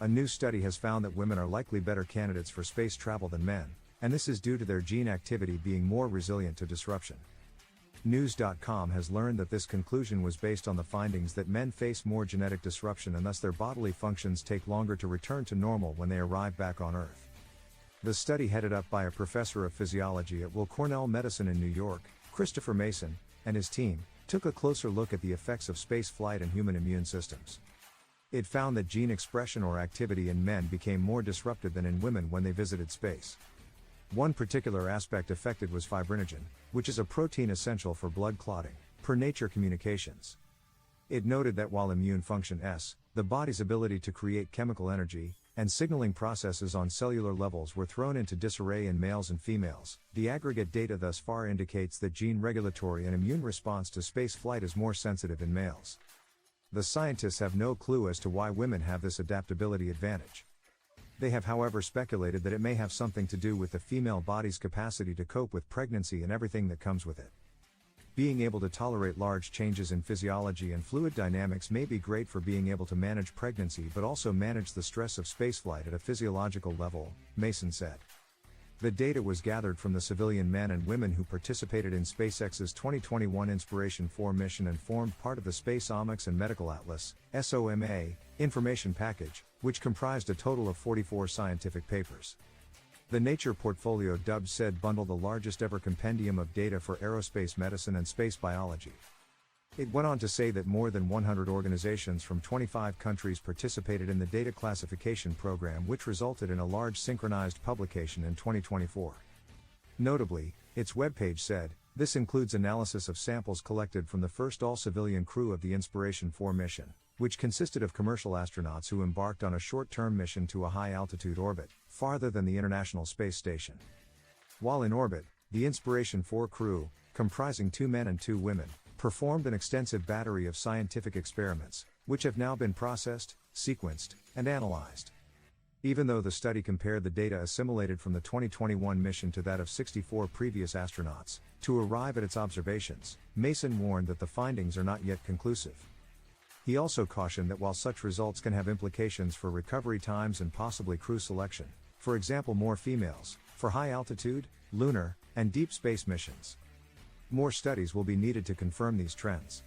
A new study has found that women are likely better candidates for space travel than men, and this is due to their gene activity being more resilient to disruption. News.com has learned that this conclusion was based on the findings that men face more genetic disruption and thus their bodily functions take longer to return to normal when they arrive back on Earth. The study, headed up by a professor of physiology at Weill Cornell Medicine in New York, Christopher Mason, and his team, took a closer look at the effects of space flight and human immune systems. It found that gene expression or activity in men became more disrupted than in women when they visited space. One particular aspect affected was fibrinogen, which is a protein essential for blood clotting, per Nature Communications. It noted that while immune function the body's ability to create chemical energy, and signaling processes on cellular levels were thrown into disarray in males and females, the aggregate data thus far indicates that gene regulatory and immune response to space flight is more sensitive in males. The scientists have no clue as to why women have this adaptability advantage. They have, however, speculated that it may have something to do with the female body's capacity to cope with pregnancy and everything that comes with it. Being able to tolerate large changes in physiology and fluid dynamics may be great for being able to manage pregnancy but also manage the stress of spaceflight at a physiological level, Mason said. The data was gathered from the civilian men and women who participated in SpaceX's 2021 Inspiration 4 mission and formed part of the Space Omics and Medical Atlas, SOMA, information package, which comprised a total of 44 scientific papers. The Nature portfolio, dubbed said, bundle the largest ever compendium of data for aerospace medicine and space biology. It went on to say that more than 100 organizations from 25 countries participated in the data classification program, which resulted in a large synchronized publication in 2024. Notably, its webpage said, this includes analysis of samples collected from the first all-civilian crew of the Inspiration 4 mission, which consisted of commercial astronauts who embarked on a short-term mission to a high-altitude orbit, farther than the International Space Station. While in orbit, the Inspiration 4 crew, comprising 2 men and 2 women, performed an extensive battery of scientific experiments, which have now been processed, sequenced, and analyzed. Even though the study compared the data assimilated from the 2021 mission to that of 64 previous astronauts, to arrive at its observations, Mason warned that the findings are not yet conclusive. He also cautioned that while such results can have implications for recovery times and possibly crew selection, for example more females, for high-altitude, lunar, and deep space missions, more studies will be needed to confirm these trends.